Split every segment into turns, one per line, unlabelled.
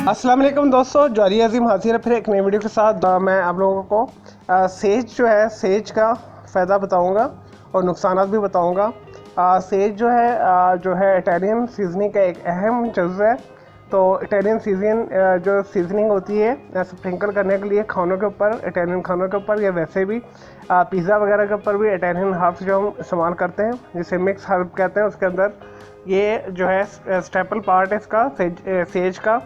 अस्सलाम वालेकुम दोस्तों, जवारी अजीम हाजिर है फिर एक नई वीडियो के साथ। मैं आप लोगों को सेज जो है सेज का फ़ायदा बताऊंगा और नुकसानात भी बताऊंगा। सेज जो है इटालियन सीजनिंग का एक अहम जुज़ है। तो इटालियन जो सीजनिंग होती है स्प्रिंकल करने के लिए खानों के ऊपर, इटालियन खानों के ऊपर या वैसे भी पिज़्ज़ा वगैरह के ऊपर भी इटालियन हर्ब्स जो हम इस्तेमाल करते हैं जिसे मिक्स हर्ब कहते हैं, उसके अंदर ये जो है स्टेपल पार्ट है इसका सेज का।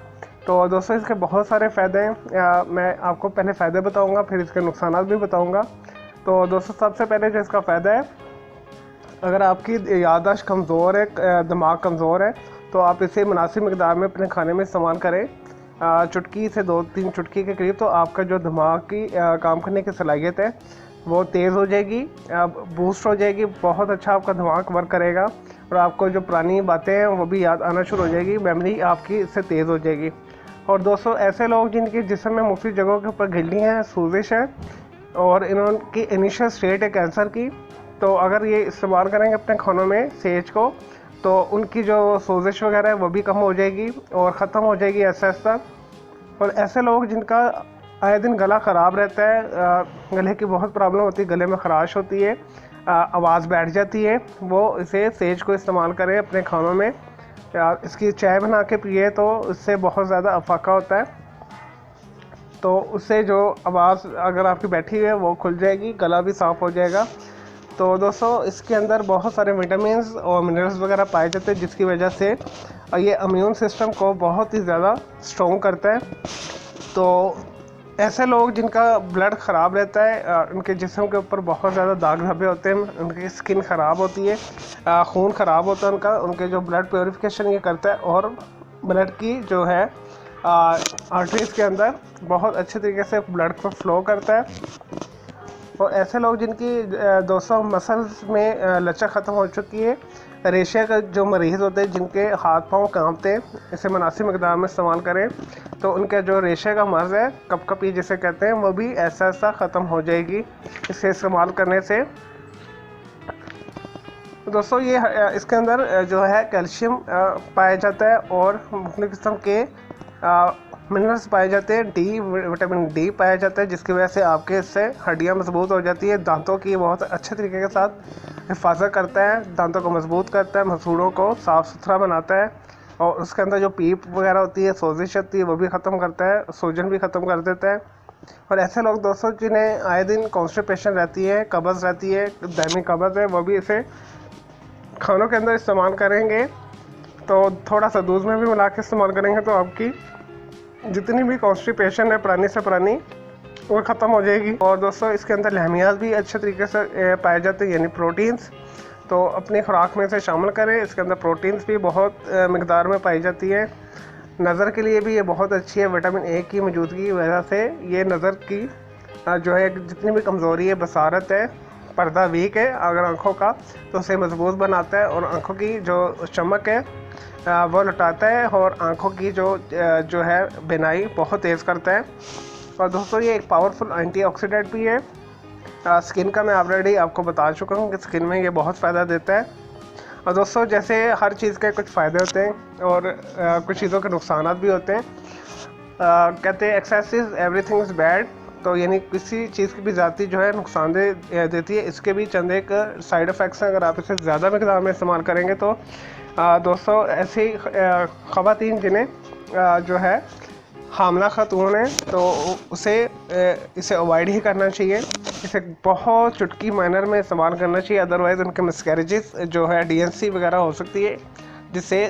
तो दोस्तों इसके बहुत सारे फ़ायदे हैं। मैं आपको पहले फ़ायदे बताऊंगा फिर इसके नुकसानात भी बताऊंगा। तो दोस्तों सबसे पहले जो इसका फ़ायदा है, अगर आपकी याददाश्त कमज़ोर है, दिमाग कमज़ोर है, तो आप इसे मुनासिब मिक़दार में अपने खाने में इस्तेमाल करें, चुटकी से 2-3 चुटकी के करीब, तो आपका जो दिमाग की काम करने की सलाहियत है वो तेज़ हो जाएगी, बूस्ट हो जाएगी, बहुत अच्छा आपका दिमाग वर्क करेगा और आपको जो पुरानी बातें हैं वो भी याद आना शुरू हो जाएगी, मेमोरी आपकी इससे तेज़ हो जाएगी। और दोस्तों ऐसे लोग जिनके जिस्म में मुख्तलिफ जगहों के ऊपर गिल्ली है, सूजिश है और इनकी इनिशियल स्टेट है कैंसर की, तो अगर ये इस्तेमाल करेंगे अपने खानों में सेज को, तो उनकी जो सोजिश वगैरह है वो भी कम हो जाएगी और ख़त्म हो जाएगी ऐसा ऐसा। और ऐसे लोग जिनका आए दिन गला ख़राब रहता है, गले की बहुत प्रॉब्लम होती है, गले में ख़राश होती है, आवाज़ बैठ जाती है, वो इसे सेज को इस्तेमाल करें अपने खानों में। इसकी चाय बना के पिए तो इससे बहुत ज़्यादा अफाका होता है, तो उससे जो आवाज़ अगर आपकी बैठी हुई है वो खुल जाएगी, गला भी साफ़ हो जाएगा। तो दोस्तों इसके अंदर बहुत सारे विटामिन्स और मिनरल्स वगैरह पाए जाते हैं जिसकी वजह से ये इम्यून सिस्टम को बहुत ही ज़्यादा स्ट्रॉन्ग करता है। तो ऐसे लोग जिनका ब्लड ख़राब रहता है, उनके जिस्म के ऊपर बहुत ज़्यादा दाग धब्बे होते हैं, उनकी स्किन ख़राब होती है, खून ख़राब होता है उनका, उनके जो ब्लड प्योरीफिकेशन ये करता है और ब्लड की जो है आर्टरीज़ के अंदर बहुत अच्छे तरीके से ब्लड को फ्लो करता है। और ऐसे लोग जिनकी दोस्तों मसल्स में लचक ख़त्म हो चुकी है, रेशे का जो मरीज़ होते हैं जिनके हाथ पांव कांपते हैं, इसे मुनासिब मकदार में इस्तेमाल करें तो उनका जो रेशे का मर्ज़ है, कपकपी जिसे कहते हैं, वो भी ऐसा ऐसा ख़त्म हो जाएगी इसे इस्तेमाल करने से। दोस्तों ये इसके अंदर जो है कैल्शियम पाया जाता है और मुख्तलिफ़ किस्म के मिनरल्स पाए जाते हैं, विटामिन डी पाया जाता है, जिसकी वजह से आपके इससे हड्डियाँ मजबूत हो जाती है, दांतों की बहुत अच्छे तरीके के साथ हिफाजत करता है, दांतों को मजबूत करता है, मसूड़ों को साफ़ सुथरा बनाता है और उसके अंदर जो पीप वगैरह होती है, सोजिश होती है, वो भी ख़त्म करता है, सूजन भी ख़त्म कर देता है। और ऐसे लोग दोस्तों जिन्हें आए दिन कॉन्स्टिपेशन रहती है, कब्ज़ रहती है, दायमी कब्ज़ है, वो भी इसे खानों के अंदर इस्तेमाल करेंगे, तो थोड़ा सा दूध में भी मिला के इस्तेमाल करेंगे तो आपकी जितनी भी कॉन्स्टिपेशन है पुरानी से पुरानी वो ख़त्म हो जाएगी। और दोस्तों इसके अंदर लहमियात भी अच्छे तरीके से पाए जाते हैं, यानी प्रोटीन्स, तो अपनी खुराक में से शामिल करें। इसके अंदर प्रोटीन्स भी बहुत मिकदार में पाई जाती है। नज़र के लिए भी ये बहुत अच्छी है, विटामिन ए की मौजूदगी की वजह से ये नज़र की जो है जितनी भी कमज़ोरी है, बसारत है, पर्दा वीक है अगर आँखों का, तो उसे मजबूत बनाता है और आँखों की जो चमक है वो लौटाता है और आँखों की जो है बिनाई बहुत तेज़ करता है। और दोस्तों ये एक पावरफुल एंटीऑक्सीडेंट भी है। स्किन का मैं ऑलरेडी आपको बता चुका हूँ कि स्किन में ये बहुत फ़ायदा देता है। और दोस्तों जैसे हर चीज़ के कुछ फ़ायदे होते हैं और कुछ चीज़ों के नुकसानात भी होते हैं। कहते हैं excess is everything is bad, तो यानी किसी चीज़ की भी ज़्यादा जो है नुकसानदेह देती है। इसके भी चंद एक साइड इफ़ेक्ट्स हैं, अगर आप इसे ज़्यादा मकदार में इस्तेमाल करेंगे तो दोस्तों ऐसी ख़वातीन जिन्हें जो है हामला ख़तून है तो इसे अवॉइड ही करना चाहिए, इसे बहुत चुटकी मैनर में इस्तेमाल करना चाहिए, अदरवाइज़ उनके मिसकैरेजेस जो है DNC वगैरह हो सकती है, जिससे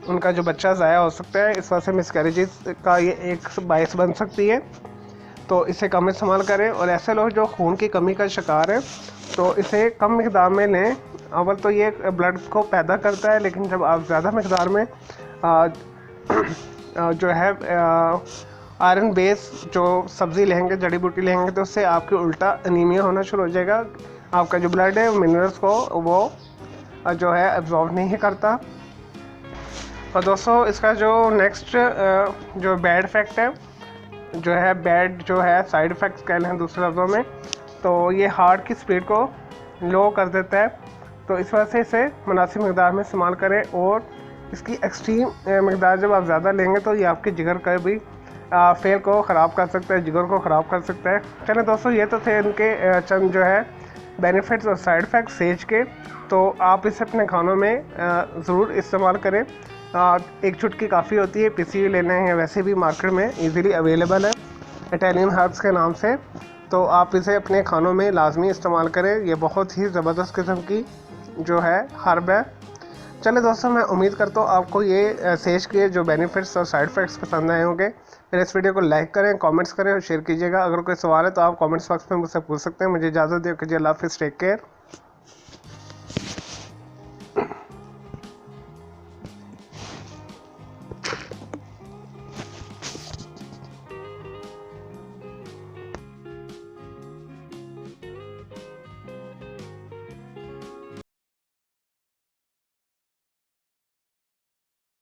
उनका जो बच्चा ज़ाया हो सकता है। इस वजह से मिसकैरेजेस का ये एक बायस बन सकती है, तो इसे कम इस्तेमाल करें। और ऐसे लोग जो खून की कमी का शिकार है तो इसे कम मिकदार में लें। अव्वल तो ये ब्लड को पैदा करता है, लेकिन जब आप ज़्यादा मिकदार में जो है आयरन बेस जो सब्ज़ी लेंगे, जड़ी बूटी लेंगे, तो उससे आपके उल्टा अनीमिया होना शुरू हो जाएगा। आपका जो ब्लड है मिनरल्स को वो जो है एब्जॉर्ब नहीं करता। और दोस्तों इसका जो नेक्स्ट जो बैड इफ़ेक्ट है, जो है साइड इफ़ेक्ट्स कह लें दूसरे लफ्ज़ों में, तो ये हार्ट की स्पीड को लो कर देता है। तो इस वजह से इसे मुनासिब मकदार में इस्तेमाल करें और इसकी एक्सट्रीम मकदार जब आप ज़्यादा लेंगे तो ये आपके जिगर का भी फेल को ख़राब कर सकता है, जिगर को ख़राब कर सकता है। चलिए दोस्तों, ये तो थे इनके चंद जो है बेनिफिट्स और साइड इफ़ेक्ट्स सेज के। तो आप इसे अपने खानों में ज़रूर इस्तेमाल करें। एक चुटकी काफ़ी होती है, पिसी हुई लेना है, वैसे भी मार्केट में इजीली अवेलेबल है इटालियन हर्ब्स के नाम से। तो आप इसे अपने खानों में लाजमी इस्तेमाल करें। ये बहुत ही ज़बरदस्त किस्म की जो है हर्ब है। चलिए दोस्तों, मैं उम्मीद करता हूँ आपको ये सेज के जो बेनिफिट्स और साइड इफ़ेक्ट्स पसंद आए होंगे। मेरे इस वीडियो को लाइक करें, कमेंट्स करें और शेयर कीजिएगा। अगर कोई सवाल है तो आप कमेंट्स बॉक्स में मुझसे पूछ सकते हैं। मुझे इजाज़त दे, कीजिए। अल्लाह हाफ़िज़, टेक केयर।